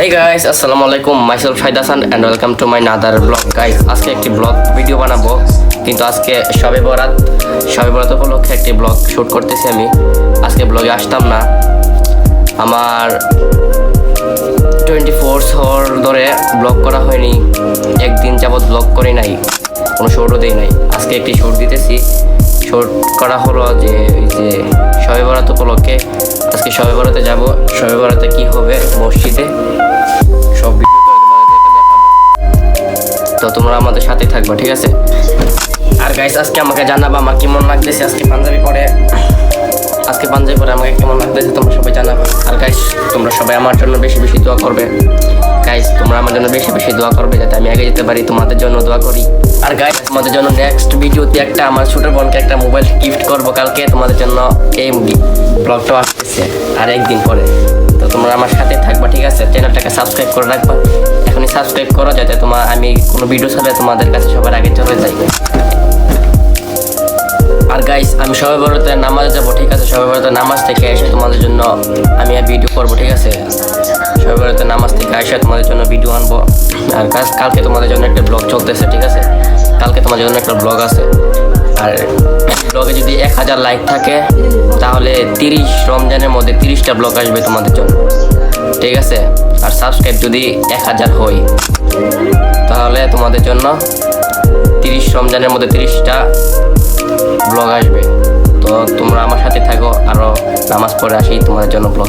Hey guys, আসসালামু আলাইকুম, myself Shahid Hasan and welcome to my another vlog guys. আজকে একটি ব্লগ ভিডিও বানাবো, কিন্তু আজকে শবে বরাত উপলক্ষে একটি ব্লগ শুট করতেছি আমি। আজকে ব্লগে আসতাম না, আমার 24 আওয়ার ধরে ব্লগ করা হয়নি, একদিন যাবৎ ব্লগ করি নাই, কোনো শুটও দেই নাই। আজকে একটি শুট দিতেছি, শুট করা হলো যে শবে বরাত উপলক্ষে। আজকে শবে বরাতে যাবো, শবে বরাতে কি হবে মসজিদে সব ভিডিও তোমাদেরকে দেখাবো, তো তোমরা আমাদের সাথে থাকবো, ঠিক আছে? আর গাইস আজকে আমাকে জানাবা আমার কেমন লাগতেছে আজকে পাঞ্জাবি পরে আমাকে কেমন লাগতেছে তোমরা সবাই জানাবা। আর গাইস তোমরা সবাই আমার জন্য বেশি বেশি দোয়া করবে। গাইস তোমরা আমার জন্য বেশি বেশি দোয়া করবে যাতে আমি আগে যেতে পারি, তোমাদের জন্য দোয়া করি। আর গাইস তোমাদের জন্য নেক্সট ভিডিওতে একটা আমার ছোট বোনকে একটা মোবাইল গিফট করবো কালকে, তোমাদের জন্য এই ব্লগটাও আসতেছে আর একদিন পরে। তো তোমরা আমার সাথে থাকবা, ঠিক আছে? চ্যানেলটাকে সাবস্ক্রাইব করে রাখবা, এখনই সাবস্ক্রাইব করো যাতে আমি কোনো ভিডিও ছাড়লে তোমাদের কাছে সবার আগে চলে যাই। আর গাইস আমি শবে বরাতে নামাজে যাবো, ঠিক আছে? শবে বরাতে নামাজ থেকে এসে তোমাদের জন্য আমি ভিডিও করবো, ঠিক আছে? শবে বরাতে নামাজ থেকে এসে তোমাদের জন্য ভিডিও আনবো। আর কালকে তোমাদের জন্য একটা ব্লগ চলতেছে, ঠিক আছে? কালকে তোমাদের জন্য একটা ব্লগ আছে। আর ব্লগে যদি 1000 লাইক থাকে তাহলে 30 রমজানের মধ্যে 30টা ব্লগ আসবে তোমাদের জন্য, ঠিক আছে? আর সাবস্ক্রাইব যদি 1000 হয় তাহলে তোমাদের জন্য 30 রমজানের মধ্যে 30টা ব্লগ আসবে। তো তোমরা আমার সাথে থাকো, আরও নামাজ পড়ে আসি তোমাদের জন্য ব্লগ